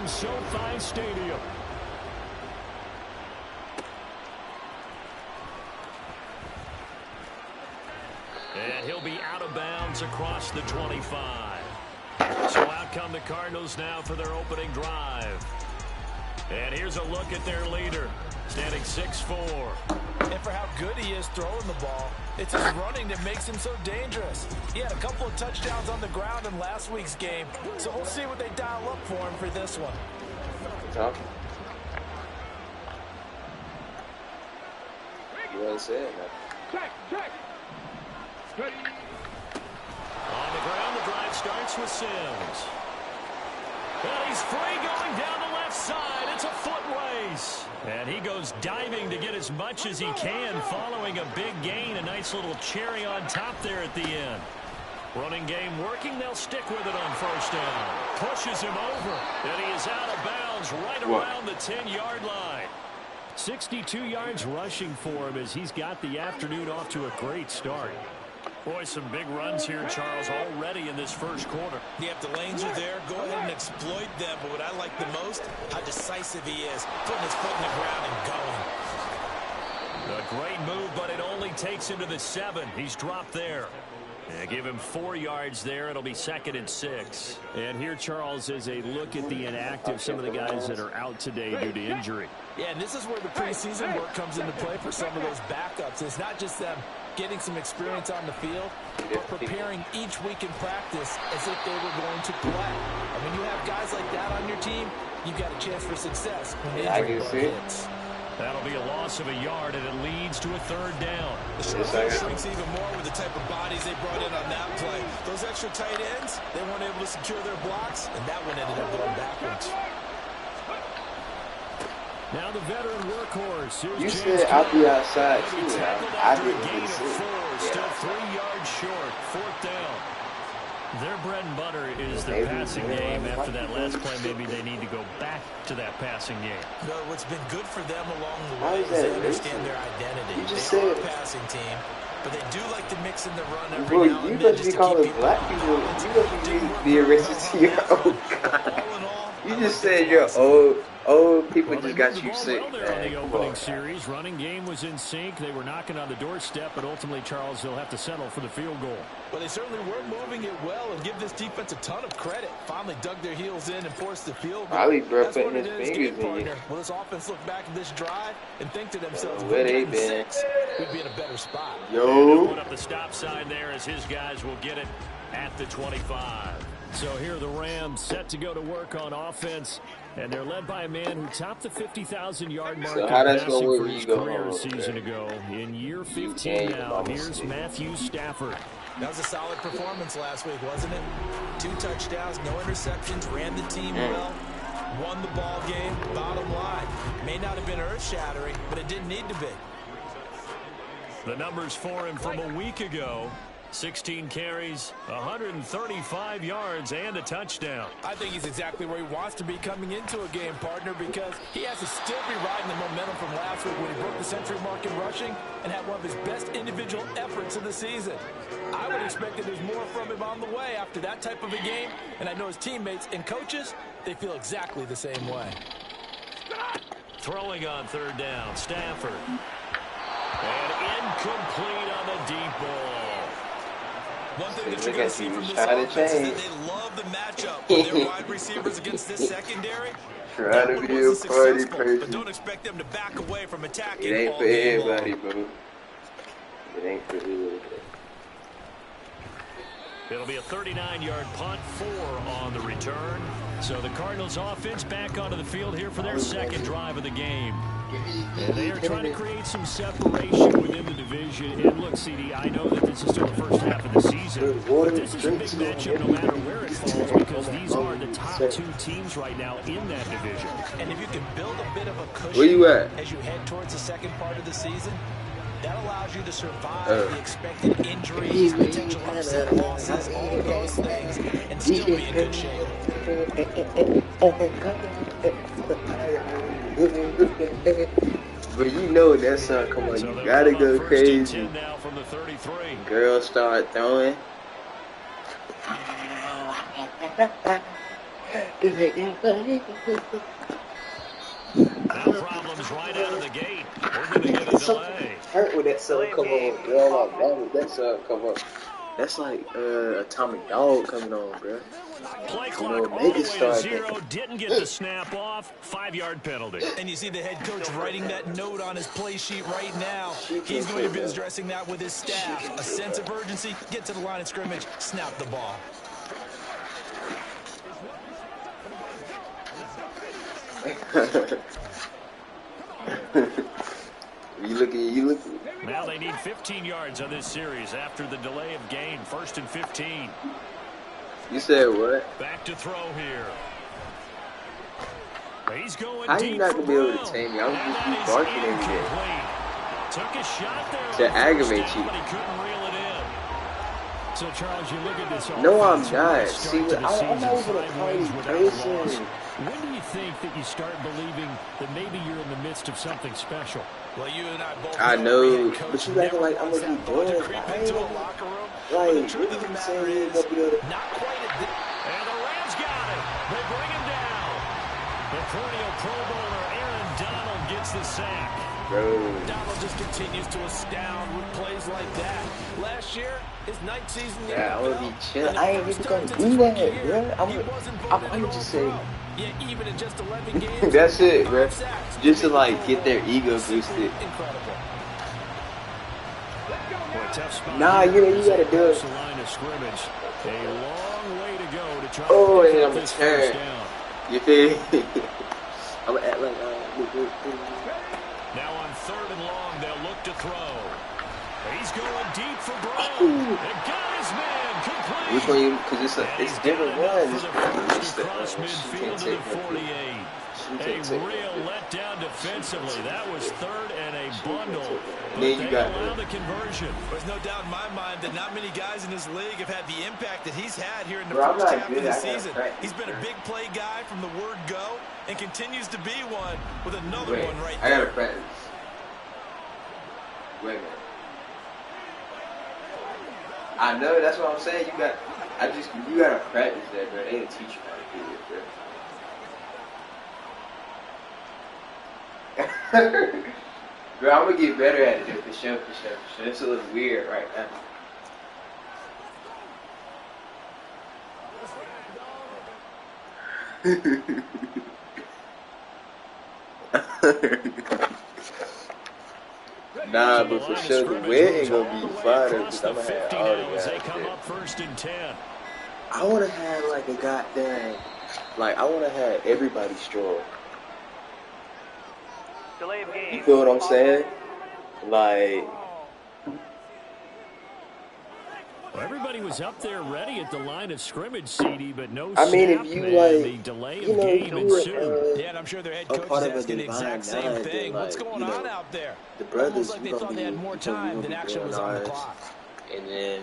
from SoFi Stadium. And he'll be out of bounds across the 25. So out come the Cardinals now for their opening drive. And here's a look at their leader, standing 6'4". And for how good he is throwing the ball, it's his running that makes him so dangerous. He had a couple of touchdowns on the ground in last week's game, so we'll see what they dial up for him for this one. You want to say it, man? On the ground, the drive starts with Sims. And he's free going down the left side. It's a foot race. And he goes diving to get as much as he can following a big gain. A nice little cherry on top there at the end. Running game working. They'll stick with it on first down. Pushes him over. And he is out of bounds right around the 10-yard line. 62 yards rushing for him as he's got the afternoon off to a great start. Boy, some big runs here, Charles, already in this first quarter. Yeah, if the lanes are there, go ahead and exploit them. But what I like the most, how decisive he is, putting his foot in the ground and going. A great move, but it only takes him to the 7. He's dropped there. Yeah, give him 4 yards there. It'll be 2nd and 6. And here, Charles, is a look at the inactive, some of the guys that are out today due to injury. Yeah, and this is where the preseason work comes into play for some of those backups. It's not just them getting some experience on the field, but preparing each week in practice as if they were going to play. And when you have guys like that on your team, you've got a chance for success when injury hits. That'll be a loss of a yard, and it leads to a 3rd down. The short field shrinks even more with the type of bodies they brought in on that play. Those extra tight ends, they weren't able to secure their blocks, and that one ended up going backwards. Now the veteran workhorse. You said I'll be outside too. I didn't gain of 4, still 3 yards short. 4th down. Their bread and butter is the passing game. After that last play, maybe they need to go back to that passing game. No, what's been good for them along the way is they understand their identity. They are a passing team, but they do like to mix in the run every now and then just to keep people black people. You must be a racist to your own God. You just said you're old people just got you sick. Well, they're on the opening series. Running game was in sync. They were knocking on the doorstep, but ultimately, Charles, they'll have to settle for the field goal. But they certainly were moving it well, and give this defense a ton of credit. Finally dug their heels in and forced the field goal. That's what it is, game partner. Will this offense look back at this drive and think to themselves, where they been? We'd be in a better spot. Yo. Put up the stop sign there as his guys will get it at the 25. So here are the Rams set to go to work on offense, and they're led by a man who topped the 50,000-yard mark in passing for his career a season ago. In year 15 now, here's Matthew Stafford. That was a solid performance last week, wasn't it? 2 touchdowns, no interceptions, ran the team well, won the ball game. Bottom line, may not have been earth-shattering, but it didn't need to be. The numbers for him from a week ago. 16 carries, 135 yards, and a touchdown. I think he's exactly where he wants to be coming into a game, partner, because he has to still be riding the momentum from last week when he broke the century mark in rushing and had one of his best individual efforts of the season. I would expect that there's more from him on the way after that type of a game, and I know his teammates and coaches, they feel exactly the same way. Throwing on 3rd down, Stafford. And incomplete on the deep ball. One thing that you're going to see from this offense is that they love the matchup with their wide receivers against this secondary. Try to be a party person. But don't expect them to back away from attacking. It ain't for everybody, bro. It ain't for everybody. It'll be a 39-yard punt, 4 on the return. So the Cardinals offense back onto the field here for their 2nd drive of the game. And they are trying to create some separation within the division. And look, CD, I know that this is still the first half of the season, but this is a big matchup no matter where it falls because these are the top 2 teams right now in that division. And if you can build a bit of a cushion where you at? As you head towards the second part of the season, that allows you to survive the expected injuries, potential upset losses, all of those things, and still be in good shape. But you know that song, come on, you gotta go crazy. Now from the 33. Girls start throwing. No problems right out of the gate. We're going to get a delay. Hurt when that song come on, bro. Like, why would that song come on? That's like Atomic Dog coming on, bro. Play clock all the way to 0. Didn't get the snap off. 5-yard penalty. And you see the head coach writing that note on his play sheet right now. He's going to be addressing that with his staff. A sense of urgency. Get to the line of scrimmage. Snap the ball. You looking. Now they need 15 yards on this series after the delay of game. 1st and 15. You said what? Back to throw here. He's going How deep you not gonna be able to tame me? I was just be barking every day. Took a shot there To aggravate you. but he couldn't reel it in. So Charles, you look at this. No, I'm not. See, I'm not even a party person. When do you think that you start believing that maybe you're in the midst of something special? Well, you and I both know, but you acting like I'm gonna be bored. Like, the truth of the matter is, not quite at this. And the Rams got it. They bring him down. The perennial Pro Bowler Aaron Donald gets the sack. Bro. Donald just continues to astound with plays like that. Last year, his 9th season. Yeah, I'm gonna be chill. I ain't even gonna do that, bro. I'm gonna just say. Yeah, even in just 11 games. That's it, bro. Just to like get their ego boosted. Incredible. Nah, you gotta do it. A long way to go to try Oh, to and I'm get gonna this turn. first down. You feel? I'm gonna act like Now on 3rd and long, they'll look to throw. He's going deep for Brown. And got his man complete. Which one you? Because it's different ones. It's across midfield to the 48. A real letdown defensively. That was 3rd and a bundle. But Then you they got allow the conversion. There's no doubt in my mind that not many guys in this league have had the impact that he's had here in the Bro, first half of the I season. He's been a big play guy from the word go and continues to be one with another one right I there. gotta practice. Wait a minute. I know, that's what I'm saying. You gotta practice that, bro. They didn't teach you how to do it, bro. Bro, I'm gonna get better at it for sure. It's a little weird right now. Nah, but for sure the wedding gonna be fire because I'm gonna have all the guys. They come up 1st and 10. I wanna have like a goddamn, like I wanna have everybody strong. You feel what I'm saying? Like, Well, everybody was up there ready at the line of scrimmage, CD, but no. I mean, if you like, the delay you of know, game ensued. Yeah, and I'm sure their head a coach part is of a asking the divine exact same nine, thing. then, What's like, going you know, on out there? the brothers, Almost like they we thought they had more time than actually was on the clock. And then,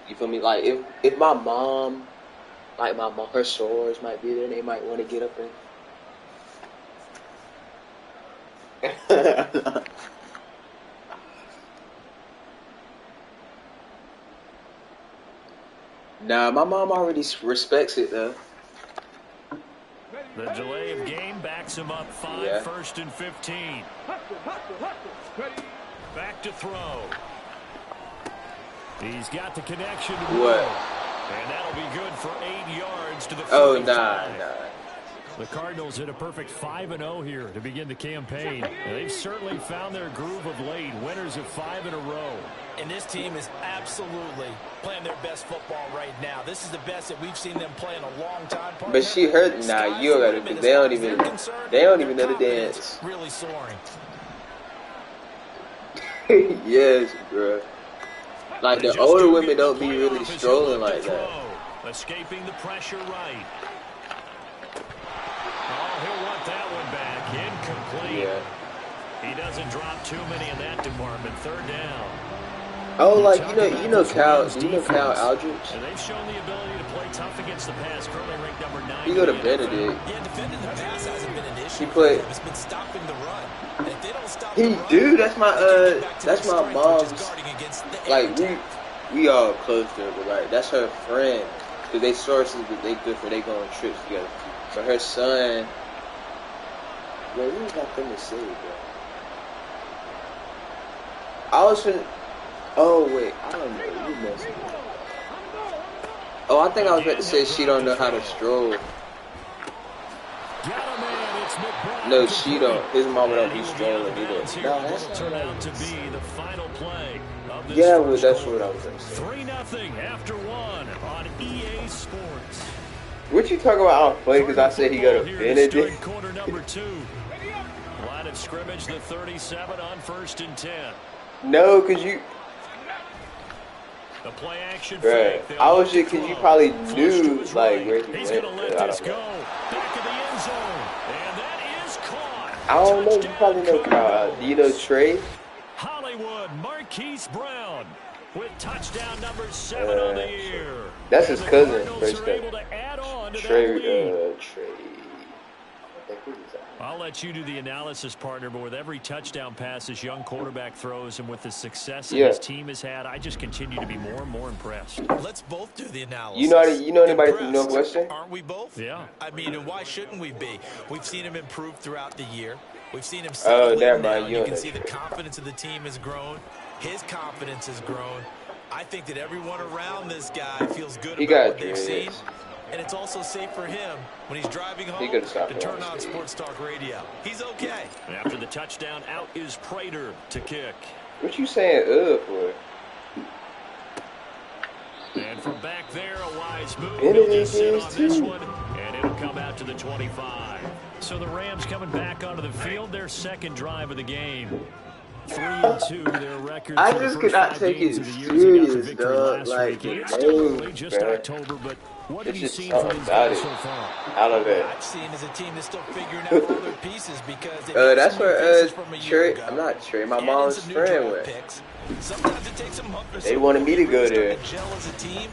you feel me? Like, if my mom, her sorors might be there, they might want to get up and. Nah, my mom already respects it though. The delay of game backs him up 5, Yeah. 1st and 15. Back to throw. He's got the connection to What? and that'll be good for 8 yards to the 45. Oh, nah. The Cardinals hit a perfect 5-0 here to begin the campaign. And they've certainly found their groove of late, winners of 5 in a row. And this team is absolutely playing their best football right now. This is the best that we've seen them play in a long time. But she hurt. Nah, you gotta. They don't even know the dance. Really soaring. Yes, bro. Like the older women don't be really strolling like that. Escaping the pressure right. Oh, he'll want that one back. Incomplete. Yeah. He doesn't drop too many in that department. 3rd down. Oh, like you know Cal Aldridge. And they've shown the ability to play tough against the pass. Currently ranked number 9. He go to Benedict. Yeah, defending the pass hasn't been an issue. He played. It's been stopping the run. And if they don't stop He the run, do. That's my mom's. Like we we all close to her, but like that's her friend. Cause they sources that they good for. They go on trips together. for her son. Wait, what was I finna say, bro? I was finna. Oh wait, I don't know. You messed me up. Oh, I think I was about to say she don't know how to stroll. No, she don't. His mama don't be strolling either. No, that's not turn out to be the final play of this. Yeah, well, that's what I was gonna say. 3-0 after 1 on EA Sports. What you talking about? I don't play because I said he got a Benedict. Quarter number 2. Line of scrimmage, the 37 on 1st and 10. No, because you. The play action Right. fake. I was just because you probably knew like where he He's went. going to let this go. Back of the end zone. And that is caught. I don't know. You probably know Kyle. Do you know Trey? Hollywood, Marquise Brown with touchdown number 7 on the year. That's his cousin. First Trey. I'll let you do the analysis, partner, but with every touchdown pass this young quarterback throws and with the success that his team has had, I just continue to be more and more impressed. Let's both do the analysis. You know anybody from Northwestern? Aren't we both? Yeah. I mean, and why shouldn't we be? We've seen him improve throughout the year. We've seen him never mind. You can see the confidence of the team has grown. His confidence has grown. I think that everyone around this guy feels good about what they've seen. And it's also safe for him when he's driving home to turn on Sports Talk Radio. He's okay. After the touchdown, out is Prater to kick. What you saying for? And from back there, a wise move. He'll just sit on this one, and it'll come out to the 25. So the Rams coming back onto the field, their second drive of the game. 3-2, their record. I just could not take it serious, dog. Like, it's still early, just October, but what have you seen from these guys so far? I love it. I've seen as a team that's still figuring out all their pieces because that's where Trey. I'm not Trey. My mom's friend went. Sometimes it takes some They wanted me to go there. Gel as a team,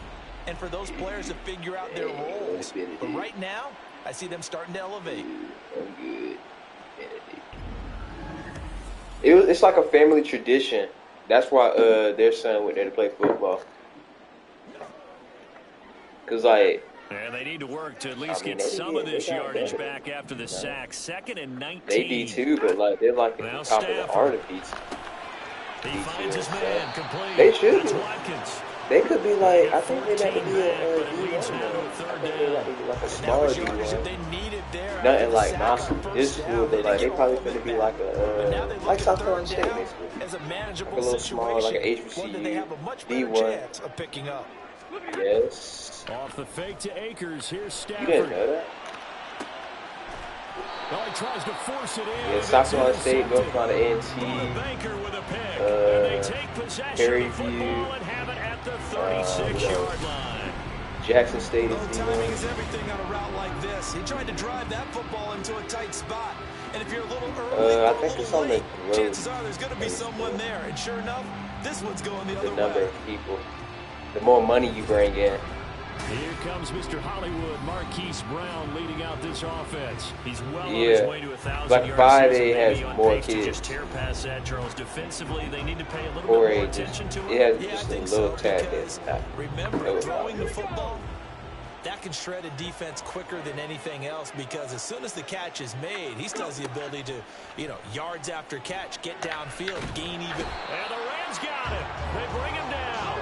and for those players to figure out their roles. But right now, I see them starting to elevate. I'm good. It's like a family tradition. That's why their son went there to play football. Cause like. And they need to work to at least get some of this yardage back after the sack. 2nd and 19. They do too, but like they're like at the top of the Arna piece. He finds his man complete. They should be. Watkins. They could be like, I think they got to be a smaller D1. Nothing like this school, but like they probably gonna be like a like South Carolina State basically. Like a little smaller, like an HBCU D1. Yes. Off the fake to Akers. Here's Stafford. You didn't know that? Well, he tries to force it in. Yeah, South Carolina State, North Carolina A&T, Prairie View, the 36-yard line. Jackson State is timing is everything on a route like this. He tried to drive that football into a tight spot. And if you're a little early, I think it's on the road. Chances are there's going to be someone there. And sure enough, this one's going the other way. The number of people. The more money you bring in. Here comes Mr. Hollywood, Marquise Brown, leading out this offense. He's well on his way to 1,000 like yards. Friday has more kids. Just tear past that, Charles. Defensively, they need to pay a little bit more attention to it. It has just a little tad. Remember, throwing the football, that can shred a defense quicker than anything else because as soon as the catch is made, he still has the ability to, yards after catch, get downfield, gain even. And the Rams got it. They bring him down.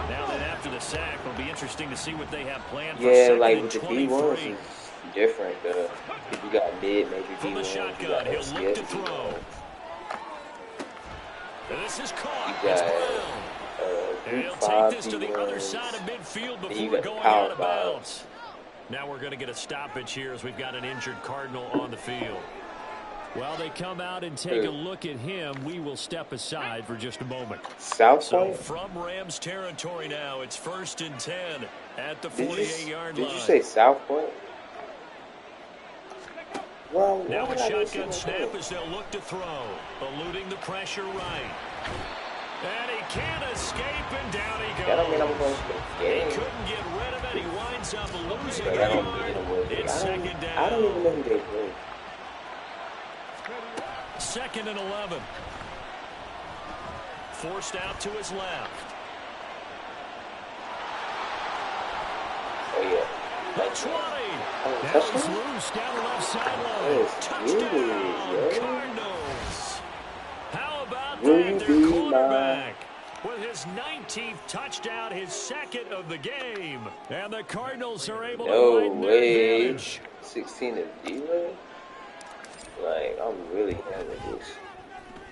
Now then, after the sack, it'll be interesting to see what they have planned for second like with the D1s, it's different. If you got mid, major D1s, the shotgun, he'll look to throw. This is caught. And he'll take this to the other side of midfield before going out of bounds. Now we're going to get a stoppage here as we've got an injured Cardinal on the field. While they come out and take a look at him, we will step aside for just a moment. South So from Rams territory now, it's 1st and 10 at the 48-yard line. Did you say South Point? Well, now a shotgun snap as they'll look to throw, eluding the pressure right. And he can't escape, and down he goes. That don't mean I'm going to He couldn't get rid of it. He winds up losing it. It's 2nd down. I don't even know who they play. 2nd and 11. Forced out to his left. Oh, yeah. The 20. Oh, Now he's touchdown? loose down the left sideline. Touchdown, Cardinals. How about Will that, you their be quarterback? With his 19th touchdown, his second of the game. And the Cardinals are able to widen their advantage. 16 to 0? Like, I'm really having this.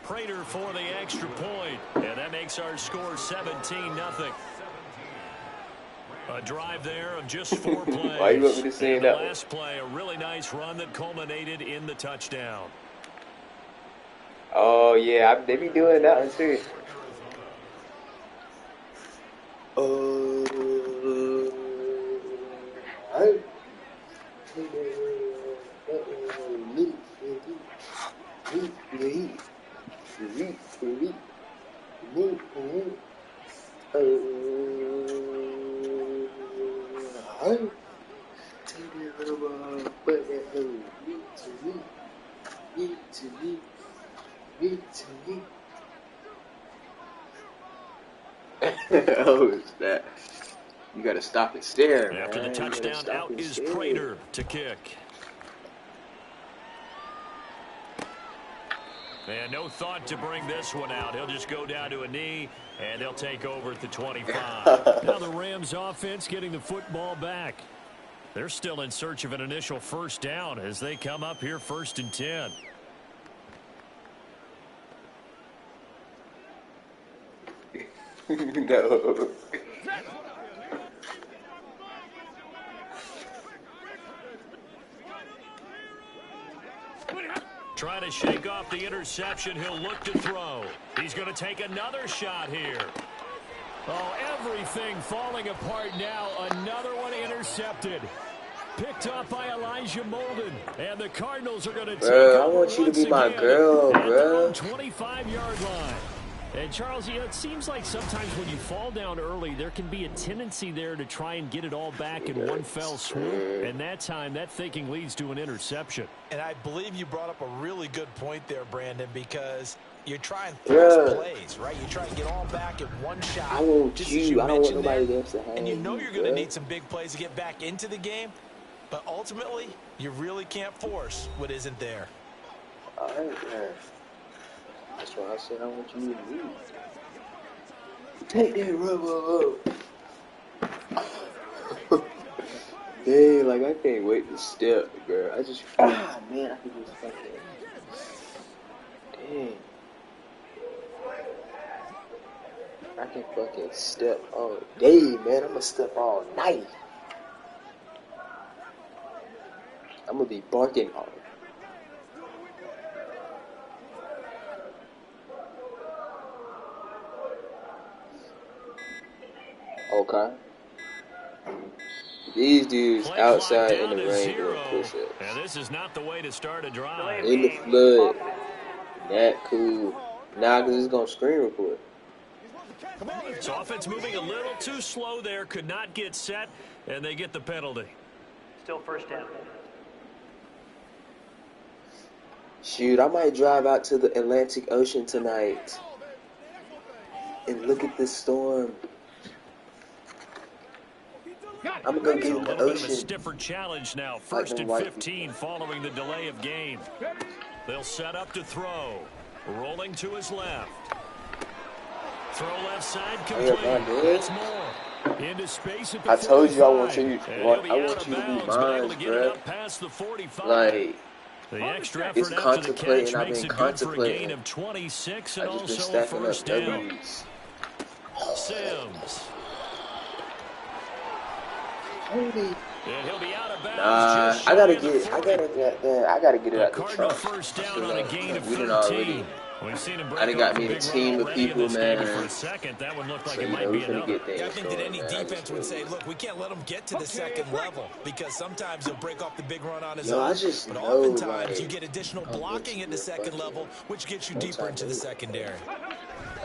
Prater for the extra point. And that makes our score 17-0. A drive there of just 4 plays. Why you want me to say and that? The last play, a really nice run that culminated in the touchdown. Oh, yeah, they be doing that one too. Oh, it's that. You gotta stop and stare, man. After the touchdown, out is Prater to kick. And no thought to bring this one out. He'll just go down to a knee, and they'll take over at the 25. Now the Rams offense getting the football back. They're still in search of an initial first down as they come up here 1st and 10. No. Trying to shake off the interception. He'll look to throw. He's going to take another shot here. Oh, everything falling apart now. Another one intercepted. Picked off by Elijah Molden. And the Cardinals are going to take over. I want you to be my girl, bro. 25-yard line. And, Charles, you know, it seems like sometimes when you fall down early, there can be a tendency there to try and get it all back in one fell swoop. And that time, that thinking leads to an interception. And I believe you brought up a really good point there, Brandon, because you're trying fast plays, right? You try and get all back in one shot. I want you. I don't want nobody else to have. And you know you're going to need some big plays to get back into the game. But ultimately, you really can't force what isn't there. All right, man. That's why I said I want you to leave. Take that rubber up. Dang, like I can't wait to step, bro. I just, man, I can just fucking, dang. I can fucking step all day, man. I'm gonna step all night. I'm gonna be barking hard. Okay. These dudes outside in the rain doing push-ups. And this is not the way to start a drive. In the flood. That cool. Nah, because it's going to screen report. So offense moving a little too slow there. Could not get set, and they get the penalty. Still first down. Shoot, I might drive out to the Atlantic Ocean tonight and look at this storm. I'm going to get in the ocean. A little bit of a ocean. stiffer challenge now. 1st and 15 following the delay of game. They'll set up to throw. Rolling to his left. Throw left side complete. That's more. Into space at the I told you I 45. want you to be mine, bro. Like, the extra it's effort after the catch I've makes been it good for a gain contemplating. of 26 and I just been also a stacking first up down. W's. Sims. Holy. And he'll be out of bounds. Nah, I gotta get it out the Cardinal trunk. first down on a gain of We done 13. already. We've seen him I break done got off me a a big team run of already in people, this game, man. but for a second, that one looked like So, it you might know, be we finna another. get things I think that any going, man. defense would say, look, we can't let him get to the second level because sometimes he'll break off the big run on his Yo, own. I just But know, oftentimes like, you get additional I'm blocking at the second level, which gets you deeper into the secondary.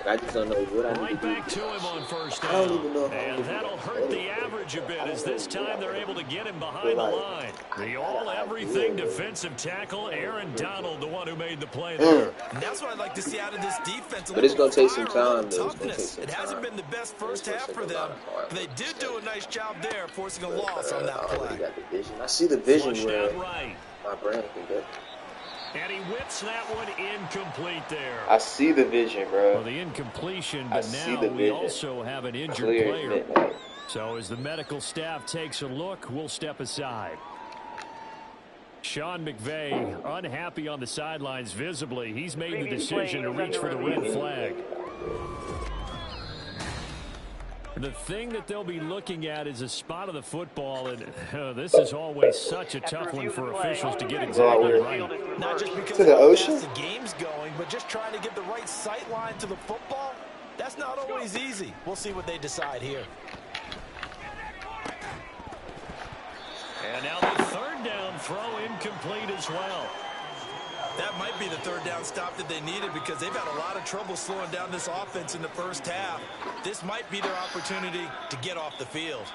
I just don't know what I need Right to do. back to him on first I don't down. even know if And that'll hurt the average a bit as this time they're able to get him behind the line. The all-everything defensive tackle, Aaron Donald, the one who made the play there. And that's what I'd like to see out of this defense. But it's going to take some time, though. It's going to take some It time. hasn't been the best first half for them, but they did do a nice job there, forcing a loss on that play. Got the vision. I see the vision where right. my brain can go. And he whips that one incomplete there. I see the vision, bro. Well, the incompletion, but now we also have an injured player. So as the medical staff takes a look, we'll step aside. Sean McVay, unhappy on the sidelines visibly. He's made the decision to reach for the red flag. The thing that they'll be looking at is a spot of the football, and this is always such a tough one for officials to get exactly right. Not just because to the ocean? the game's going, but just trying to get the right sight line to the football. That's not always easy. We'll see what they decide here. And now the third down throw incomplete as well. That might be the third down stop that they needed because they've had a lot of trouble slowing down this offense in the first half. This might be their opportunity to get off the field.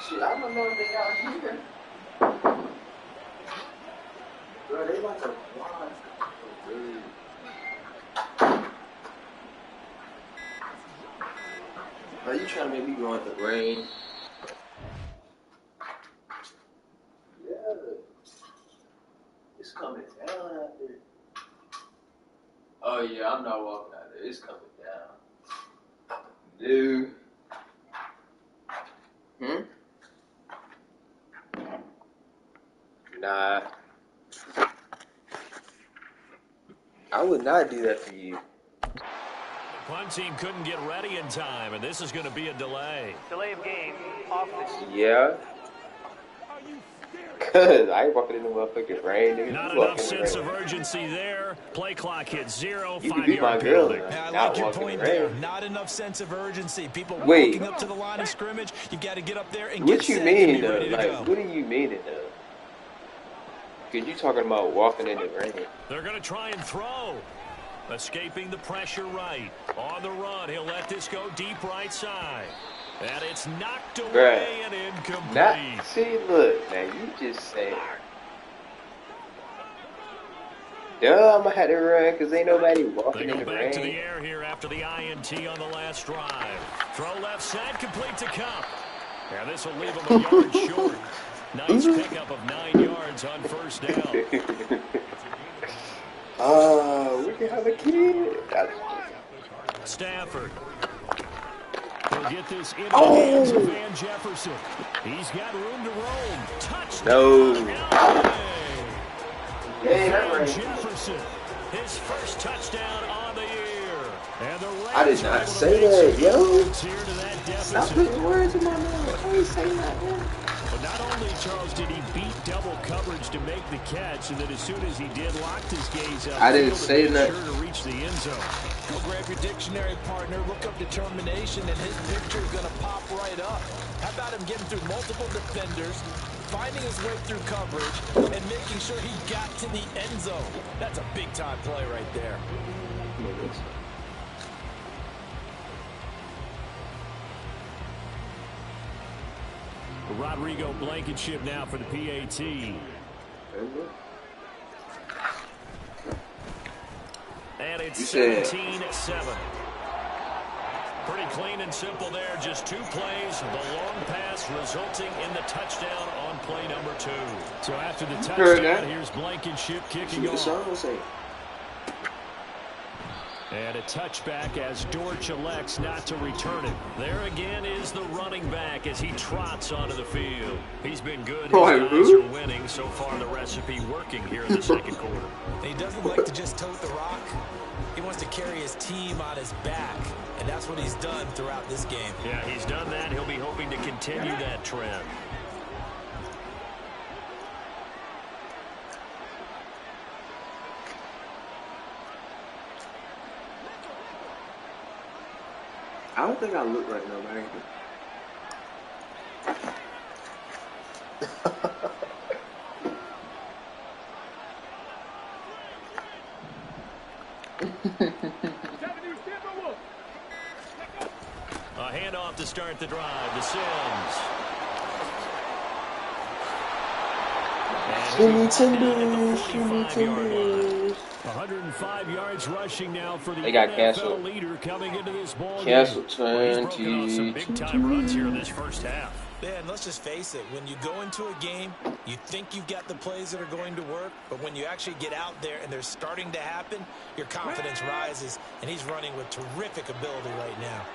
Shit, I don't know if they got here. Bro, they like a blind. Are you trying to make me go in the rain? Yeah. It's coming down out there. Oh, yeah, I'm not walking out there. It's coming down. Dude. Nah. I would not do that for you. The punt team couldn't get ready in time, and this is going to be a delay. Delay of game, offense. Yeah. Cause I ain't walking in the motherfucking rain, nigga. Not enough sense of urgency there. Play clock hits 0, you can be my 5-yard girl. penalty. I like your point there. Not enough sense of urgency. People Wait. walking up to the line of scrimmage. You got to get up there and What get you set mean and be though? ready to Like, go. what do you mean though? Cause you talking about walking in the rain. They're going to try and throw. Escaping the pressure right. On the run, he'll let this go deep right side. And it's knocked away and incomplete. See, look, now you just said. Duh, I'm gonna have to run because ain't nobody walking in the rain. They go back to the air here after the INT on the last drive. Throw left side, complete to Cup. And this will leave him a yard short. Nice pickup of 9 yards on first down. We can have a kid. Stafford. He'll get this into the hands of Van Jefferson. He's got room to roam. Touchdown. No. Van Jefferson, his first touchdown on the year. And the Rams I did not say that, yo. Here to that Stop putting words in my mouth. I ain't saying that, man. But not only, Charles, did he beat double coverage to make the catch, and then as soon as he did, locked his gaze up. I didn't say that. Sure to reach the end zone. Go grab your dictionary, partner. Look up determination, and his picture is going to pop right up. How about him getting through multiple defenders, finding his way through coverage, and making sure he got to the end zone? That's a big-time play right there. Rodrigo Blankenship now for the PAT. And it's 17-7. Pretty clean and simple there. Just 2 plays. The long pass resulting in the touchdown on play number 2. So after the touchdown, here's Blankenship kicking off. And a touchback as Dortch elects not to return it. There again is the running back as he trots onto the field. He's been good. His guys are winning. So far, the recipe working here in the second quarter. He doesn't like to just tote the rock. He wants to carry his team on his back, and that's what he's done throughout this game. Yeah, he's done that. He'll be hoping to continue that trend. I don't think I look like nobody. A handoff to start the drive to Sims. Shimmy Timbers, Shimmy Timbers. 105 yards rushing now for the They got NFL canceled. leader coming into this ball Canceled game. Well, he's broken off some big-time runs here in this first half. Man, let's just face it. When you go into a game, you think you've got the plays that are going to work, but when you actually get out there and they're starting to happen, your confidence rises, and he's running with terrific ability right now.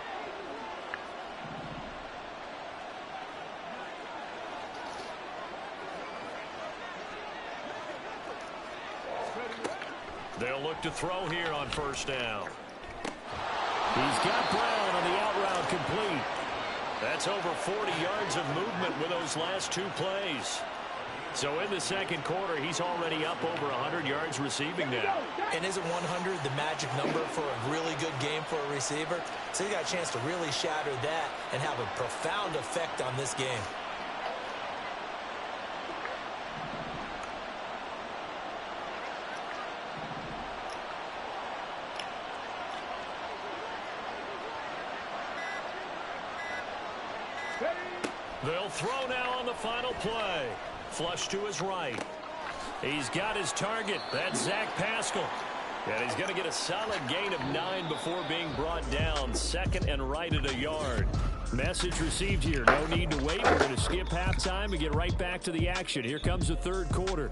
They'll look to throw here on first down. He's got Brown on the out route complete. That's over 40 yards of movement with those last two plays. So in the second quarter, he's already up over 100 yards receiving now. And isn't 100 the magic number for a really good game for a receiver? So he got a chance to really shatter that and have a profound effect on this game. They'll throw now on the final play. Flush to his right. He's got his target. That's Zach Pascal. And he's going to get a solid gain of 9 before being brought down. Second and right at a yard. Message received here. No need to wait. We're going to skip halftime and get right back to the action. Here comes the third quarter.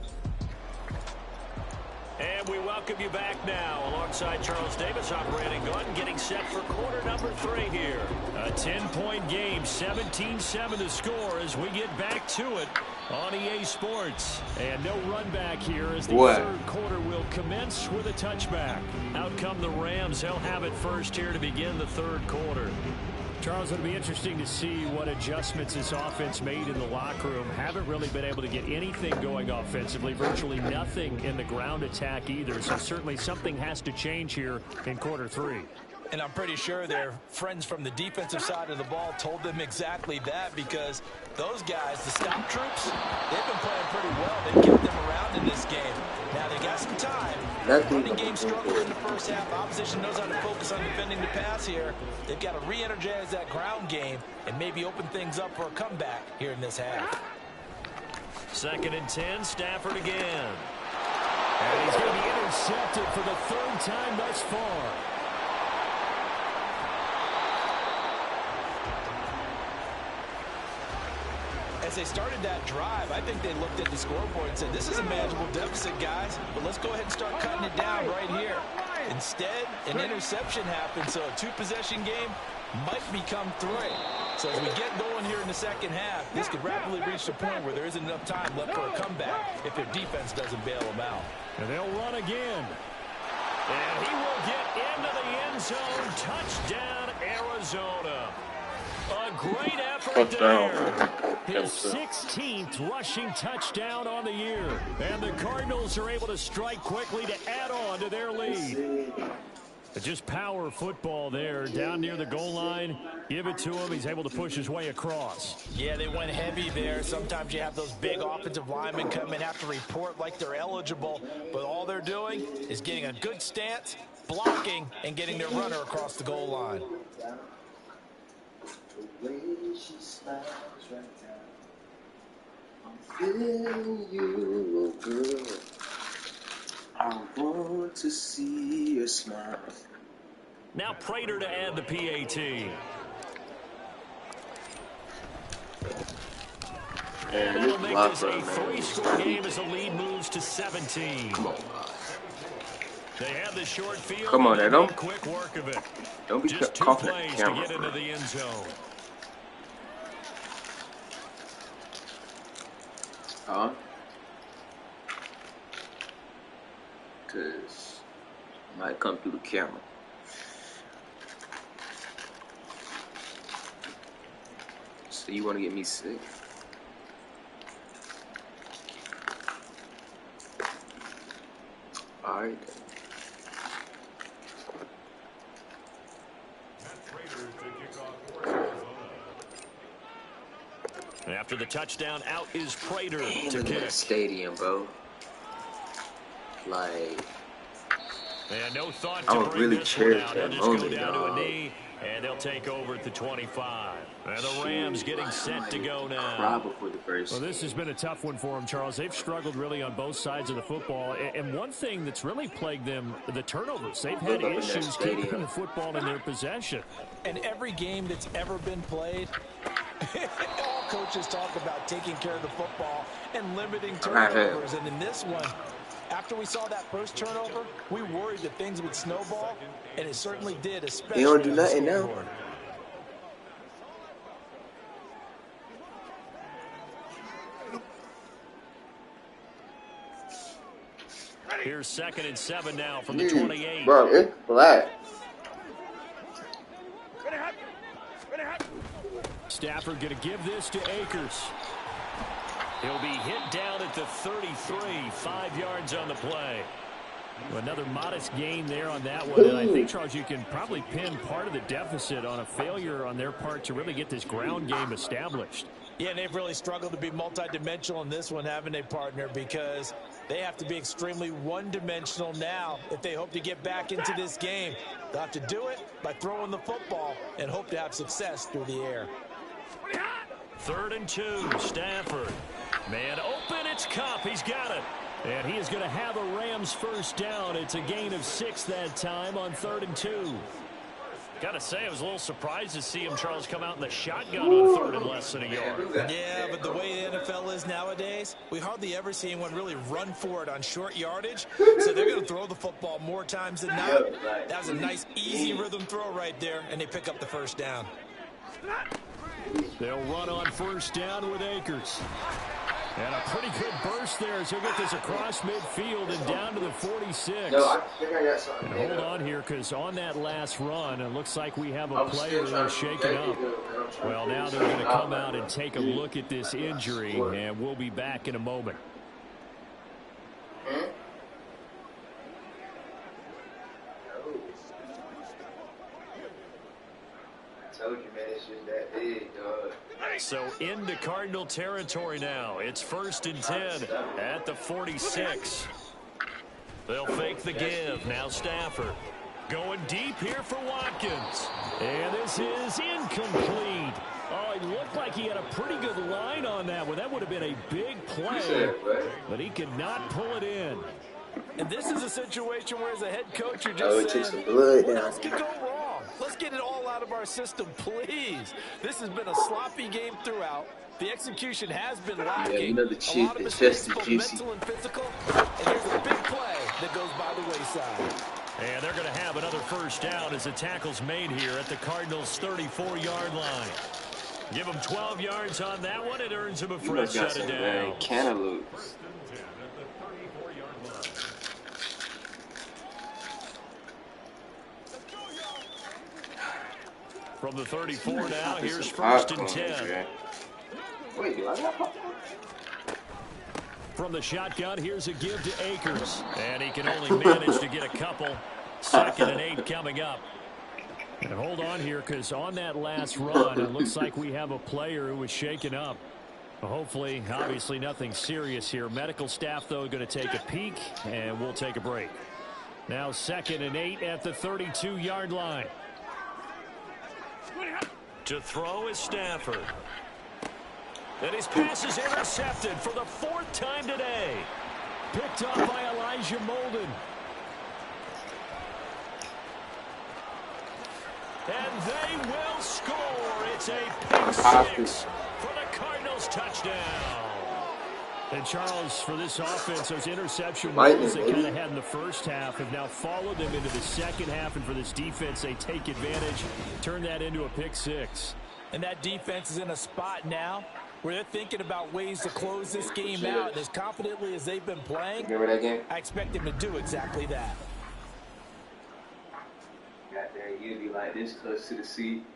And we welcome you back now alongside Charles Davis, operating gun, getting set for quarter number 3 here. A 10-point game, 17-7 the score as we get back to it on EA Sports. And no run back here as the third quarter will commence with a touchback. Out come the Rams. They'll have it first here to begin the third quarter. Charles, it'll be interesting to see what adjustments this offense made in the locker room. Haven't really been able to get anything going offensively, virtually nothing in the ground attack either. So certainly something has to change here in quarter 3. And I'm pretty sure their friends from the defensive side of the ball told them exactly that, because those guys, the stop troops, they've been playing pretty well. They've kept them around in this game. Now they got some time. The running game struggled in the first half. Opposition knows how to focus on defending the pass here. They've got to re-energize that ground game and maybe open things up for a comeback here in this half. Second and 10, Stafford again. And he's going to be intercepted for the third time thus far. As they started that drive, I think they looked at the scoreboard and said, this is a manageable deficit, guys, but let's go ahead and start cutting it down right here. Instead, an interception happened, so a 2-possession game might become 3. So as we get going here in the second half, this could rapidly reach the point where there isn't enough time left for a comeback if their defense doesn't bail them out. And they'll run again. And he will get into the end zone. Touchdown, Arizona. A great effort there. His 16th rushing touchdown on the year. And the Cardinals are able to strike quickly to add on to their lead. Just power football there down near the goal line. Give it to him. He's able to push his way across. Yeah, they went heavy there. Sometimes you have those big offensive linemen come and have to report like they're eligible. But all they're doing is getting a good stance, blocking, and getting their runner across the goal line. The way she smiles right now, I'm feeling you, girl. I want to see your smile. Now Prater to add the PAT. And that'll make this a 3-score game as the lead moves to 17. Come on. They have the short field. Come on, Adam. Quick work of it. Don't be just 2 coughing plays at the camera, to get into the end zone. Huh? Because it might come through the camera. So you want to get me sick? Alright. After the touchdown, out is Prater to Look kick. at that stadium, bro. Like, And no thought I to would bring really this one cherish out. that He'll just go moment, down to a dog. knee, and they'll take over at the 25. And the Rams getting Like, set to go now. Cry before the first. Well, this has been a tough one for them, Charles. They've struggled really on both sides of the football. And one thing that's really plagued them, the turnovers. They've had issues keeping the football in their possession. And every game that's ever been played, all coaches talk about taking care of the football and limiting turnovers. And in this one, after we saw that first turnover, we worried that things would snowball, and it certainly did, especially He don't do on the nothing now. scoreboard. Here's 2nd and 7 now from the 28. Bro, it's black. Stafford going to give this to Akers. He'll be hit down at the 33, 5 yards on the play. Another modest gain there on that one. And I think, Charles, you can probably pin part of the deficit on a failure on their part to really get this ground game established. Yeah, and they've really struggled to be multidimensional in this one, haven't they, partner? Because they have to be extremely one-dimensional now if they hope to get back into this game. They'll have to do it by throwing the football and hope to have success through the air. 3rd and 2, Stafford. Man open, it's Cup. He's got it. And he is going to have a Rams first down. It's a gain of 6 that time on 3rd and 2. Got to say, I was a little surprised to see him, Charles, come out in the shotgun on 3rd and less than a yard. Yeah, but the way the NFL is nowadays, we hardly ever see anyone really run for it on short yardage. So they're going to throw the football more times than not. That was a nice, easy rhythm throw right there, and they pick up the first down. They'll run on first down with Akers. And a pretty good burst there as he'll get this across midfield and down to the 46. No, I think I got something. And hold on here, because on that last run, it looks like we have a player who's shaken up. Well, now they're going to come out and take a look at this injury, and we'll be back in a moment. I told you, man, it's just that big, dog. So into Cardinal territory now. It's 1st and 10 at the 46. They'll fake the give. Now Stafford going deep here for Watkins. And this is incomplete. Oh, it looked like he had a pretty good line on that one. That would have been a big play, but he could not pull it in. And this is a situation where as a head coach, you're just saying, what else could go wrong? Let's get it all out of our system, please. This has been a sloppy game throughout. The execution has been lacking. Yeah, you know the a lot of mistakes, both mental and physical. And here's a big play that goes by the wayside. And they're going to have another first down as the tackle's made here at the Cardinals' 34-yard line. Give them 12 yards on that one. It earns them a fresh set of downs. Cantaloupes. From the 34 now, here's 1st and 10. Wait, do I got popcorn? From the shotgun, here's a give to Akers. And he can only manage to get a couple. 2nd and 8 coming up. And hold on here, because on that last run, it looks like we have a player who was shaken up. Hopefully, obviously nothing serious here. Medical staff, though, going to take a peek, and we'll take a break. Now 2nd and 8 at the 32-yard line. To throw is Stafford. And his pass is intercepted for the 4th time today. Picked up by Elijah Molden. And they will score. It's a pick 6 for the Cardinals touchdown. And Charles, for this offense, those interception runs they kind of had in the first half have now followed them into the second half. And for this defense, they take advantage, turn that into a pick 6. And that defense is in a spot now where they're thinking about ways to close this game out. And as confidently as they've been playing, Remember that game? I expect them to do exactly that. Got there, you'd be like this close to the seat.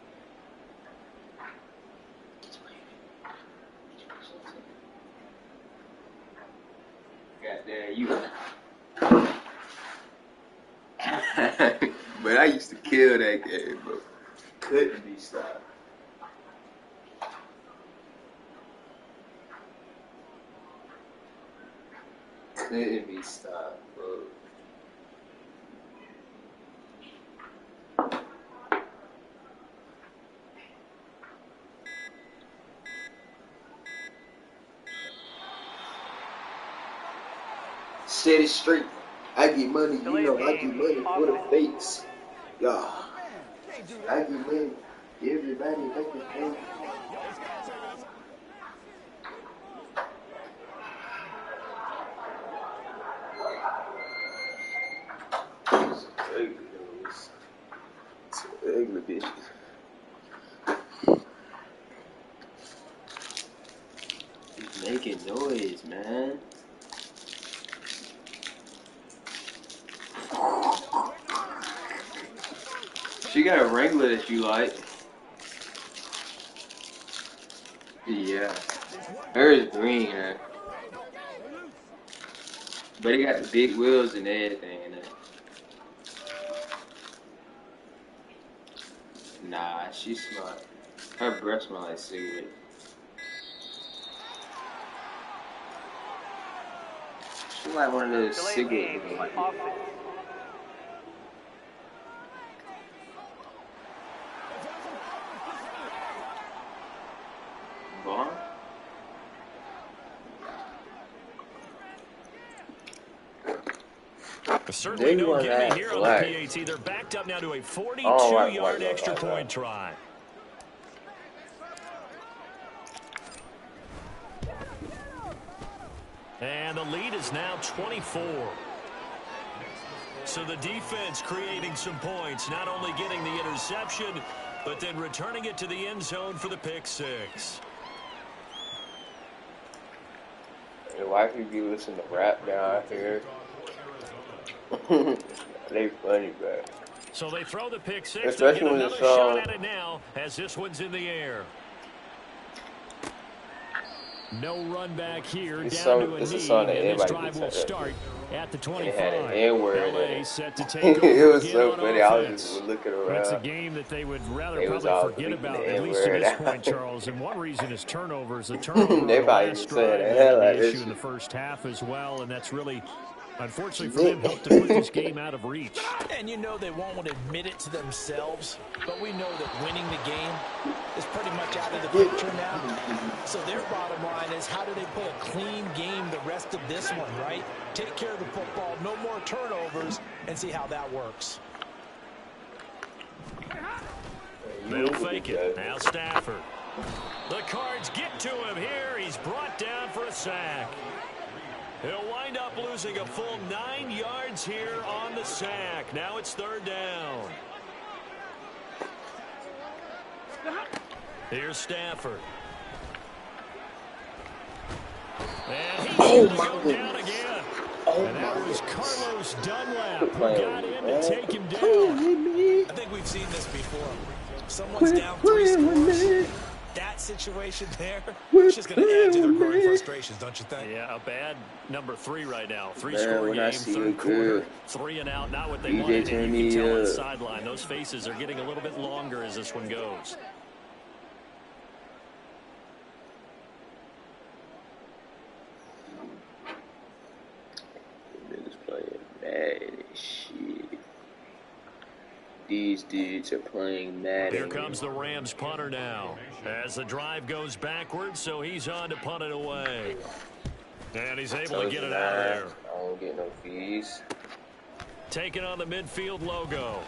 Got there, you. But I used to kill that game, bro. couldn't be stopped. Couldn't be stopped, bro. Set it straight. I get money, you know, I get money for the fakes. Yeah. I get money. Everybody make it pay. It's ugly bitches. He's making noise, man. She got a Wrangler that you like. Yeah. Hers green, huh? But it got the big wheels and everything in it. Nah, she smart. Her breath smell like cigarette. She like one of those cigarettes. Certainly no gimme here on the PAT. They're backed up now to a 42-yard extra point try. And the lead is now 24. So the defense creating some points, not only getting the interception, but then returning it to the end zone for the pick six. Why could you listen to rap down here? They funny, bro. So they throw the pick six. They get another shot at it now as this one's in the air. No run back here. This down song, to a this knee, is a song that and this everybody drive will start at the 25. It had an N-word in it. Set to take over it was so on funny. Offense. I was just looking around. It's a game that they would rather probably forget about, at least at this point, Charles. And one reason is turnovers. The turnover on the last drive had an issue in the first half as well, and that's really, unfortunately for them, helped to put this game out of reach. And you know they won't admit it to themselves, but we know that winning the game is pretty much out of the picture now. So their bottom line is, how do they play a clean game the rest of this one, right? Take care of the football, no more turnovers, and see how that works. They'll fake it. Now Stafford. The Cards get to him here. He's brought down for a sack. He'll wind up losing a full 9 yards here on the sack. Now it's third down. Here's Stafford. And he's going to go down again. And that was Carlos Dunlap who got in to take him down. I think we've seen this before. Someone's down 3 scores. That situation there, it's just going to add to their growing frustrations, don't you think? Yeah, a bad number 3 right now. 3-score game, third quarter, 3 and out, not what they wanted. And you can tell on the sideline, those faces are getting a little bit longer as this one goes. Niggas playing Madden shit. These dudes are playing Madden. Here comes the Rams punter now. As the drive goes backwards, so he's on to punt it away. And he's able to get it out of there. I don't get no fees. Taking on the midfield logo.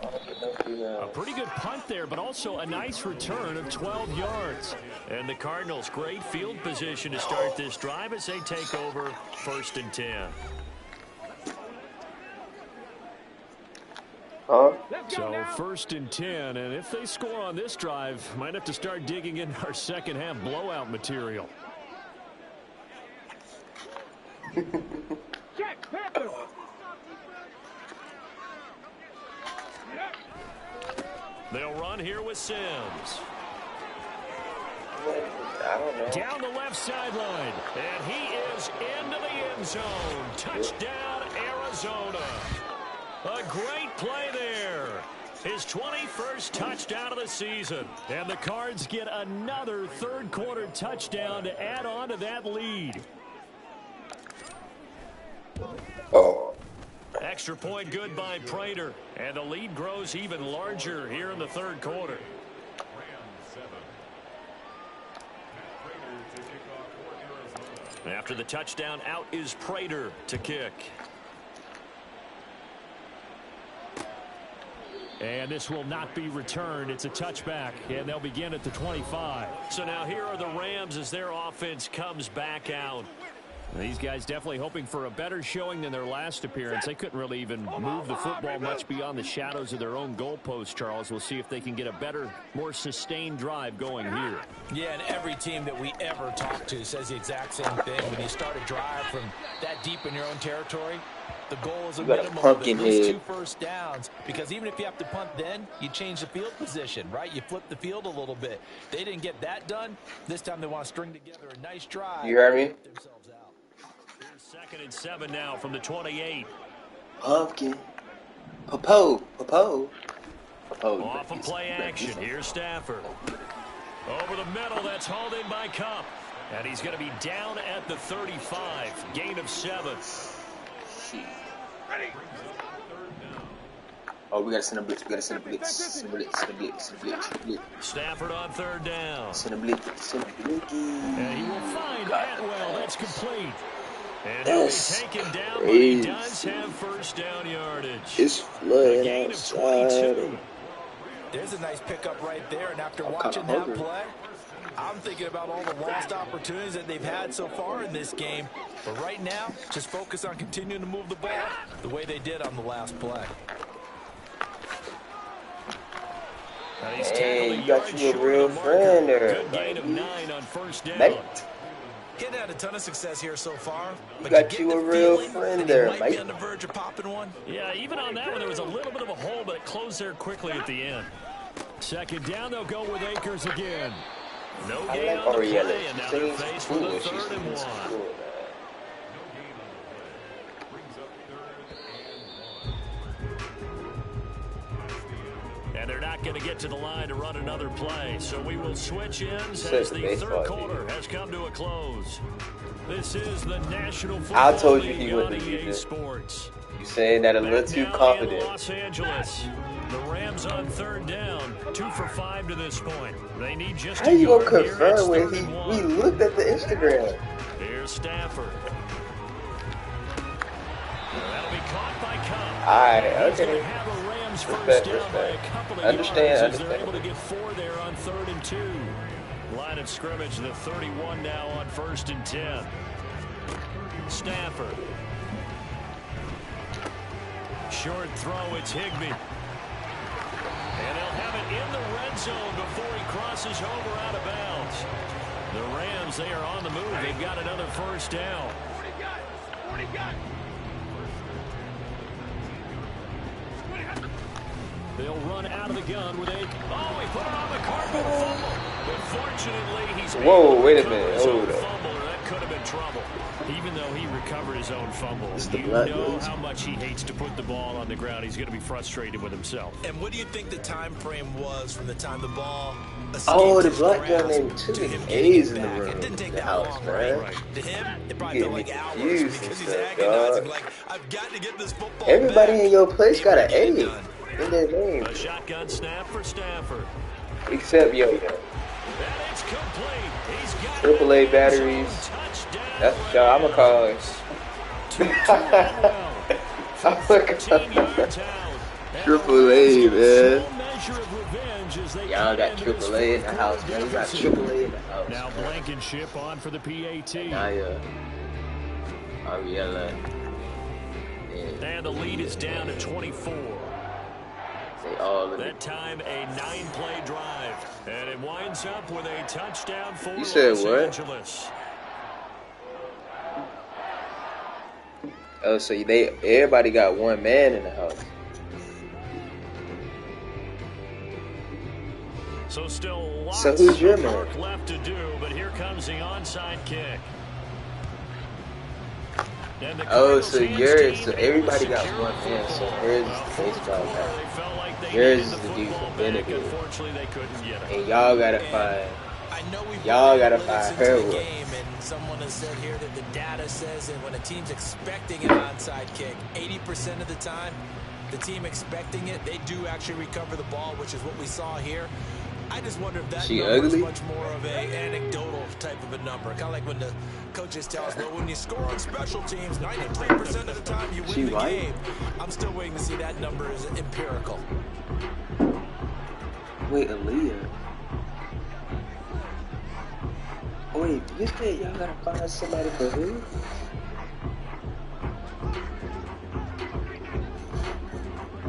A pretty good punt there, but also a nice return of 12 yards. And the Cardinals, great field position to start this drive as they take over 1st and 10. Huh? So 1st and 10, and if they score on this drive, might have to start digging in our second half blowout material. They'll run here with Sims. I don't know. Down the left sideline, and he is into the end zone. Touchdown, Arizona. A great play there. His 21st touchdown of the season. And the Cards get another third-quarter touchdown to add on to that lead. Oh. Extra point good by Prater. And the lead grows even larger here in the third quarter. After the touchdown, out is Prater to kick. And this will not be returned. It's a touchback, and they'll begin at the 25. So now here are the Rams as their offense comes back out. These guys definitely hoping for a better showing than their last appearance. They couldn't really even move the football much beyond the shadows of their own goalpost, Charles. We'll see if they can get a better, more sustained drive going here. Yeah, and every team that we ever talk to says the exact same thing. When you start a drive from that deep in your own territory, the goal is a minimum of at least 2 first downs, because even if you have to punt then, you change the field position, right? You flip the field a little bit. They didn't get that done. This time they want to string together a nice drive. You heard me? Second and 7 now from the 28. Pumpkin. Popo. Off of play action. Here's Stafford. Over the middle. That's hauled in by Cup. And he's going to be down at the 35. Gain of 7. Oh, we got to send a blitz. Stafford on third down. Send a blitz. And he will find Atwell. That's complete. And he'll be taken down, but he does have first down yardage. It's flooding outside. There's a nice pickup right there, and after watching that play, I'm thinking about all the lost opportunities that they've had so far in this game. But right now, just focus on continuing to move the ball the way they did on the last play. Hey, you got you a real friend there. Good gain of 9 on first down. Mate. Getting had a ton of success here so far. But got you a real friend there, mate. Might be on the verge of popping one. Yeah, even on that one, there was a little bit of a hole, but it closed there quickly at the end. Second down, they'll go with Akers again. No gain on the play, and now they're faced with a 3rd and 1. And they're not going to get to the line to run another play. So we will switch ends as the third quarter has come to a close. This is the National Football League on EA Sports. You're saying that a little too confident. Los Angeles. The Rams on third down. 2 for 5 to this point. They need just How you going to confirm when we looked at the Instagram? Here's Stafford. That'll be caught by Cup. Alright, He's going okay. to have a Rams first down by a couple of yards as they're able to get 4 there on 3rd and 2. Line of scrimmage, the 31 now on 1st and 10. Stafford. Short throw, it's Higbee. And they'll have it in the red zone before he crosses over out of bounds. The Rams, they are on the move. They've got another first down. What do you got? They'll run out of the gun with a... Oh, he put it on the carpet. Fumble. But fortunately, he's... Whoa, wait a minute. Hold up. That could have been trouble. Even though he recovered his own fumble. You know how much he hates to put the ball on the ground. He's going to be frustrated with himself. And what do you think the time frame was from the time the ball... Oh, the black guy named 2 A's in the room. It didn't take the that house, long, man. right? To him, it probably felt like hours because he's stuff, agonizing. Like, I've got to get this football Everybody back. in your place got an A in their name. A shotgun snap for Stafford. Except Yo-Yo. And it's complete. He's got Triple A batteries. That's what I'm going to call it. I'm going to call it. Triple A, man. Y'all got Triple A in the house, man. You got Triple A in the house. Now Blankenship on for the PAT. Ariella. And the lead is down to 24. That time a 9-play drive. And it winds up with a touchdown for Los Angeles. Oh, so everybody got one man in the house. So still lots who's your of man? work left to do, but here comes the onside kick. Oh, so everybody got one man, so here's the baseball guy. They felt like they Yours is the dude from Benedict. And y'all gotta find. Y'all gotta find her one. And someone has said here that the data says that when a team's expecting an onside kick, 80% of the time, the team expecting it, they do actually recover the ball, which is what we saw here. I just wonder if that number is much more of a anecdotal type of a number. Kind of like when the coaches tell us, well, when you score on special teams, 93% of the time you win the game. I'm still waiting to see that number is empirical. Wait, Aaliyah. Wait, you said y'all gotta find somebody for who?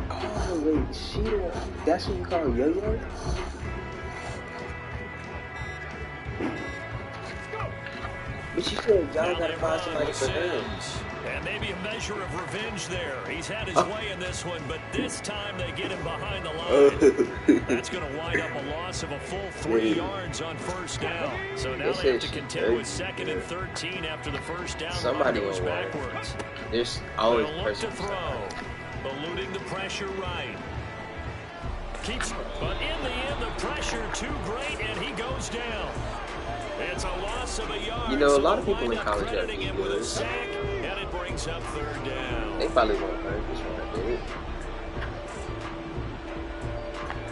Oh, wait, she don't. That's what you call Yo-Yo? But you said y'all gotta find somebody for him. And maybe a measure of revenge there. He's had his way in this one, but this time they get him behind the line. That's going to wind up a loss of a full 3 yards on first down. So now they have to contend with 2nd and 13 after the first down. Somebody goes backwards. There's always a person to throw. Eluding the pressure right. But in the end, the pressure too great, and he goes down. It's a loss of a yard. You know, a lot of people in college have these good. And it brings up 3rd down. They probably won't hurt this one. I did.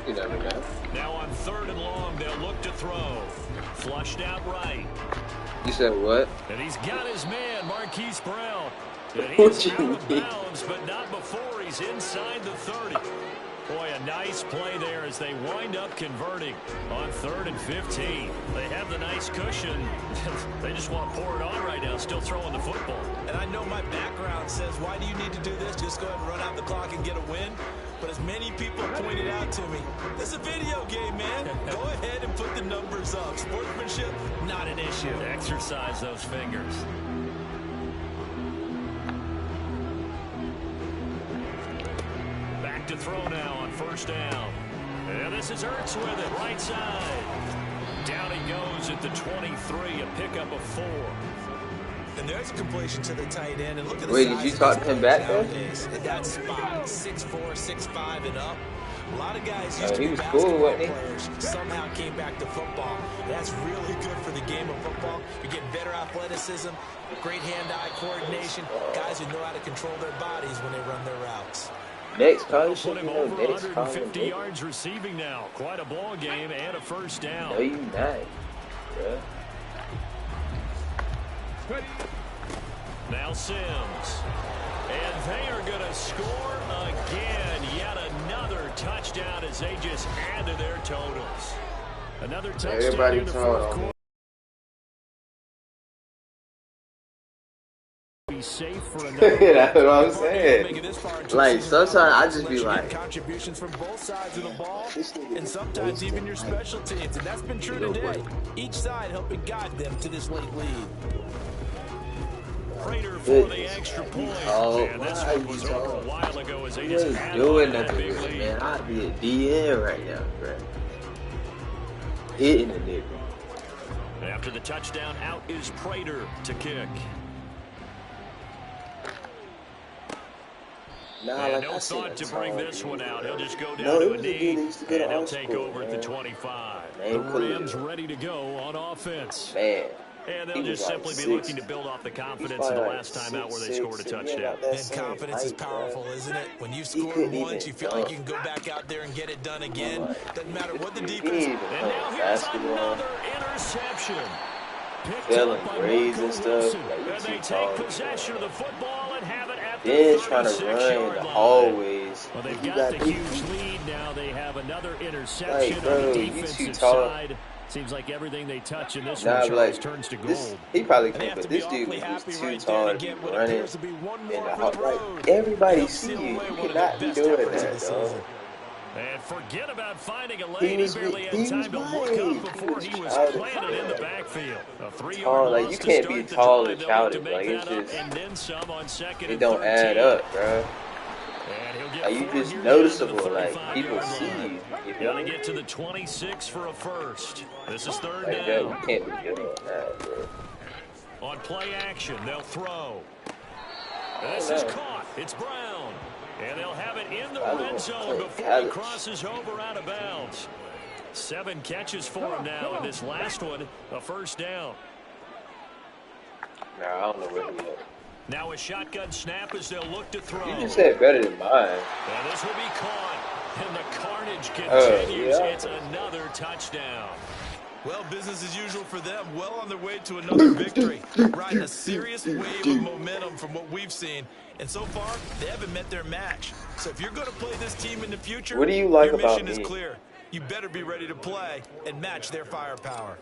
You never know. Now on 3rd and long, they'll look to throw. Flushed out right. You said what? And he's got his man, Marquise Brown. And he's out of bounds, but not before he's inside the 30. Boy, a nice play there as they wind up converting on 3rd and 15. They have the nice cushion. They just want to pour it on right now, still throwing the football. And I know my background says, why do you need to do this? Just go ahead and run out the clock and get a win. But as many people pointed out to me, this is a video game, man. Go ahead and put the numbers up. Sportsmanship, not an issue. Exercise those fingers. To throw now on 1st down. And this is Ertz with it, right side. Down he goes at the 23, a pickup of 4. And there's a completion to the tight end. And look at the Wait, did you talk to him back though? At that spot, 6'4", 6'5", and up. A lot of guys used to be basketball players, somehow came back to football. That's really good for the game of football. You get better athleticism, great hand-eye coordination, guys who know how to control their bodies when they run their routes. Next college, put him over 150 yards receiving now. Quite a ball game and a 1st down. No, you not. Yeah. Now Sims. And they are going to score again. Yet another touchdown as they just add to their totals. Another touchdown in the 4th quarter. Safe for that's what I'm saying. Like, sometimes I just be like, contributions from both sides of the ball, and sometimes even your special teams, and that's been true today. Each side helping guide them to this late lead. Prater for the extra point. And this one was over a while ago as they just had doing nothing with it, man. I'd be a DN right now, bro. Hitting the nigga. After the touchdown, out is Prater to kick. And no thought to bring this one out. He'll just go down to a knee, and he'll take over at the 25. The Rams ready to go on offense. Man. And they'll just simply be looking to build off the confidence of the last time out where they scored a touchdown. And confidence is powerful, isn't it? When you score once, you feel like you can go back out there and get it done again. Doesn't matter what the defense. And now here's another interception. Feeling grades and stuff. And they take possession of the football and have it at the then trying to run the hallways. Well, they've got the huge lead now. They have another interception like, bro, on the defensive side. Seems like everything they touch in this one, Charles, turns to gold. He probably can't, but this dude was too tall to be running in the hall. Like, everybody see you. You cannot be doing that, dog. And forget about finding a lane. He barely had time to look up before he was planted in the backfield. A 3-yard like, you can't be tall and childish. Like, it's just, and then some on 2nd and it don't 13. add up, bro. Like, you just noticeable. Like, people see you. Gotta get to the 26 for a first. This is 3rd down. You can't be doing that, bro. On play action, they'll throw. This is caught. It's Brown. And they'll have it in the red zone before he crosses over out of bounds. 7 catches for him now, and this last one, a first down. Nah, I don't know where he is. Now a shotgun snap as they'll look to throw. You just said better than mine. And this will be caught. And the carnage continues. Yeah. It's another touchdown. Well, business as usual for them. Well on their way to another victory. Riding a serious wave of momentum from what we've seen. And so far, they haven't met their match. So if you're going to play this team in the future, what do you like your about mission me? is clear. You better be ready to play and match their firepower.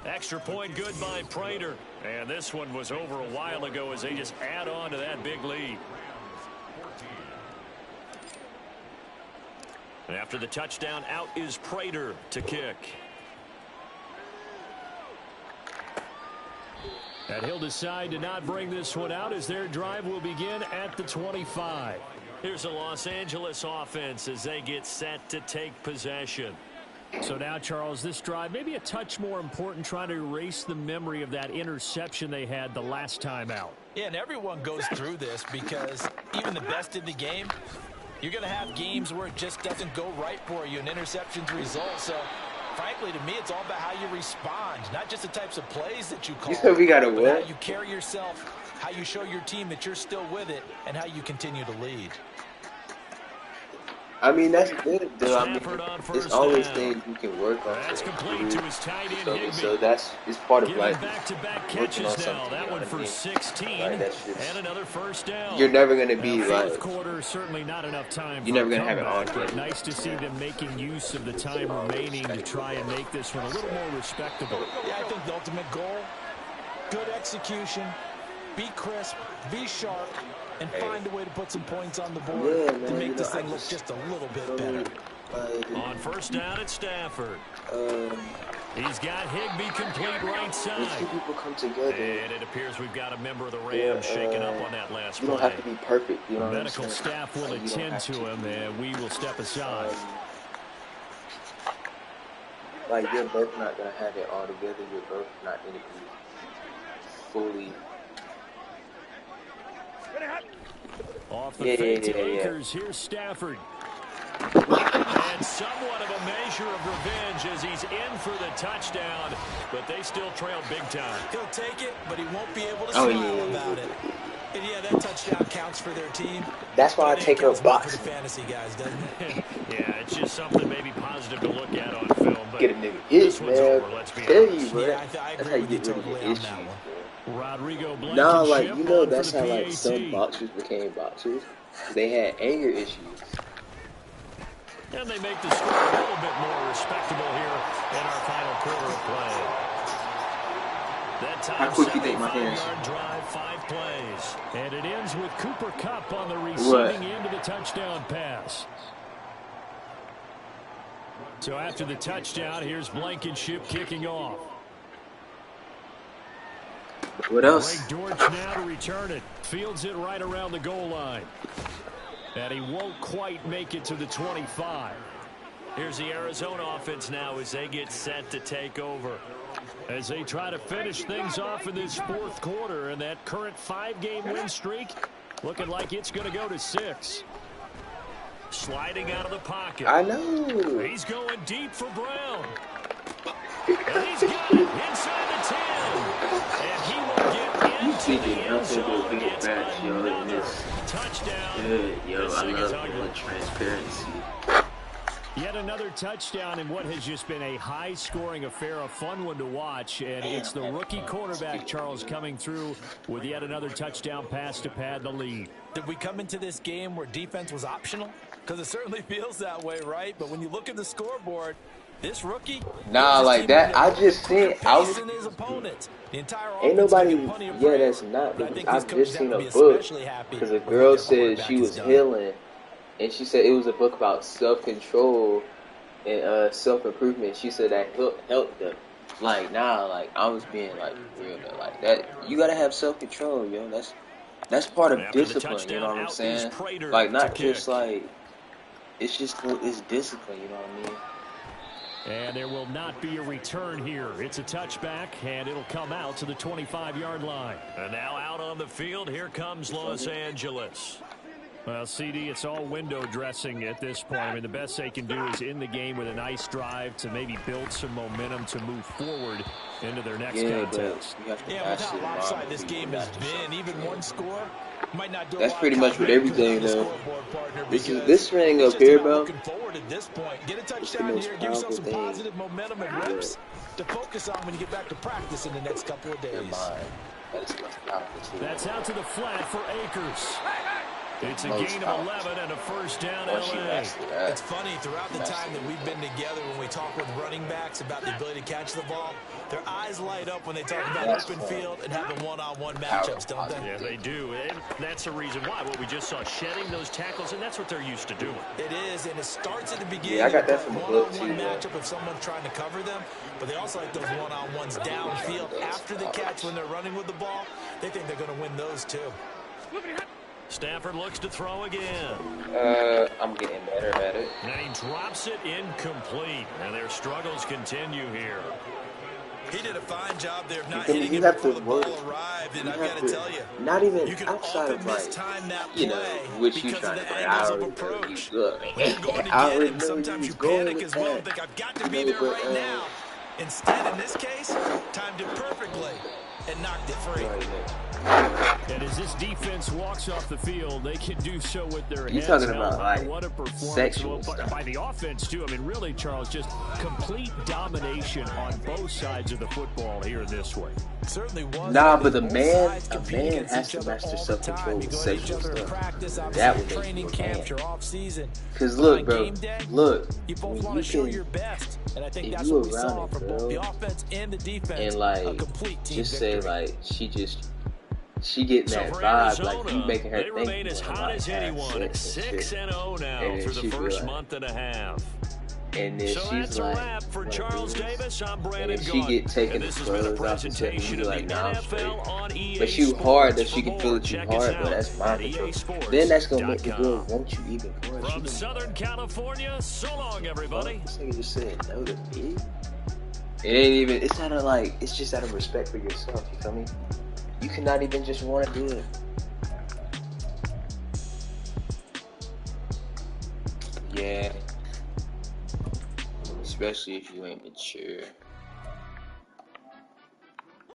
Extra point good by Prater. And this one was over a while ago as they just add on to that big lead. And after the touchdown, out is Prater to kick. And he'll decide to not bring this one out as their drive will begin at the 25. Here's a Los Angeles offense as they get set to take possession. So now, Charles, this drive maybe a touch more important, trying to erase the memory of that interception they had the last time out. Yeah, and everyone goes through this because even the best in the game, you're going to have games where it just doesn't go right for you, and interceptions result. So, frankly, to me, it's all about how you respond, not just the types of plays that you call. You said we got to but win? how you carry yourself, how you show your team that you're still with it, and how you continue to lead. I mean, that's good, though. I mean, it's always down. things you can work on. That's complete to his tight end, Higbee. So it's part of life. Back-to-back catches now. That one for 16, like, and another first down. You're never going to be Fourth like, quarter, certainly not enough time. You're never going to have it on. But nice to see them making use of the time remaining to try and make this one a little more respectable. Yeah, I think the ultimate goal, good execution, be crisp, be sharp, and find a way to put some points on the board to make this thing look just a little bit better. On first down at Stafford. He's got Higbee complete right side. Two people come together. And it appears we've got a member of the Rams shaking up on that last play. You don't have to be perfect. You know what Medical staff will attend to him, and we will step aside. Like, you're both not going to have it all together. You're both not going to be fully... Off the fake to Akers, here's Stafford. And somewhat of a measure of revenge as he's in for the touchdown, but they still trail big time. He'll take it, but he won't be able to smile about it. And yeah, that touchdown counts for their team. That's why I take a box. For the fantasy guys, doesn't it? Yeah, it's just something maybe positive to look at on film. But get a nigga hit, man. Over, let's be Tell honest. you, bro. Yeah, I That's how you get rid of totally the on issues. that one. Rodrigo Blankenship Nah, like, you know, on that's for how, the like, PAT. some boxers became boxers. They had anger issues. And they make the score a little bit more respectable here in our final quarter of play. That time, how quick you think my hands? 75-yard drive, 5 plays. And it ends with Cooper Kupp on the receiving end of the touchdown pass. So after the touchdown, here's Blankenship kicking off. What else? Greg Dortch now to return it. Fields it right around the goal line. And he won't quite make it to the 25. Here's the Arizona offense now as they get set to take over. As they try to finish things off in this fourth quarter, and that current 5-game win streak looking like it's going to go to 6. Sliding out of the pocket. I know. He's going deep for Brown. And he's got it inside the 10. And he will get into the end zone. It's another touchdown. Good, yo, I love transparency. Yet another touchdown in what has just been a high-scoring affair, a fun one to watch, and it's the rookie quarterback, Charles, coming through with yet another touchdown pass to pad the lead. Did we come into this game where defense was optional? Because it certainly feels that way, right? But when you look at the scoreboard, this rookie... Nah, like that, I just seen... his opponents. The entire ain't nobody... Yeah, that's not. Because I've just seen a book. Because a girl said she was healing. And she said it was a book about self-control and self-improvement. She said that helped them. Like, nah, like, I was being, like, real, man. Like, that, you gotta have self-control, yo. That's part of discipline, you know what I'm saying? Like, not just, like, it's discipline, you know what I mean? And there will not be a return here. It's a touchback, and it'll come out to the 25-yard line. And now out on the field, here comes Los Angeles. Well, CD, it's all window dressing at this point. I mean, the best they can do is in the game with a nice drive to maybe build some momentum to move forward into their next contest. Yeah, with how lopsided this game has been, even one score might not do. That's pretty much with everything, though. This thing up here, bro. Looking forward at this point. Get a touchdown here, give yourself some positive momentum and reps to focus on when you get back to practice in the next couple of days. That's out to the flat for Akers. It's a gain of 11 and a first down, LA. It's funny, throughout the time that we've been together, when we talk with running backs about the ability to catch the ball, their eyes light up when they talk about open field and having one-on-one matchups, don't they? Yeah, they do. And that's the reason why. What we just saw, shedding those tackles, and that's what they're used to doing. It is, and it starts at the beginning. Yeah, I got that from the book, too. One-on-one matchup if someone's trying to cover them, but they also like those one-on-ones downfield after the catch when they're running with the ball. They think they're going to win those, too. Stafford looks to throw again. I'm getting better at it. And he drops it incomplete. And their struggles continue here. He did a fine job there of not hitting it before the ball arrived. And I've got to tell you, not even you can outside often of like, mistime that you know, which you trying to play. I already know he's good. I already know sometimes you panic as well and think, I've got to be there right now. Instead, in this case, timed it perfectly and knocked it free. And as this defense walks off the field, they can do so with their heads talking about like what a performance sexual by the offense too. I mean, really, Charles, just complete domination on both sides of the football here this way. Certainly was. Nah, but a man has to master self-control with sexual stuff. That would make you a man. Because look, bro, look, you both want to show your best, and I think that's what we saw from both the offense and the defense. And like, just say like she getting that vibe, like you making her they think. Remain as hot as anyone at 6-0 now through the first month and a half. And then so she's that's like, a wrap for Charles Davis. I'm Brandon and she get taking the this has been a clothes off and presentation be of like, the nah, I'm NFL on straight. EA But you Sports. hard that she can feel that you Check hard, us but that's out mind at control. Then that's gonna make the girl EASports.com. want you even more. From Southern California, so long, everybody. This nigga just said no to me. It ain't even. It's not a like. It's just out of respect for yourself. You feel me? You cannot even just want to do it. Yeah. Especially if you ain't mature.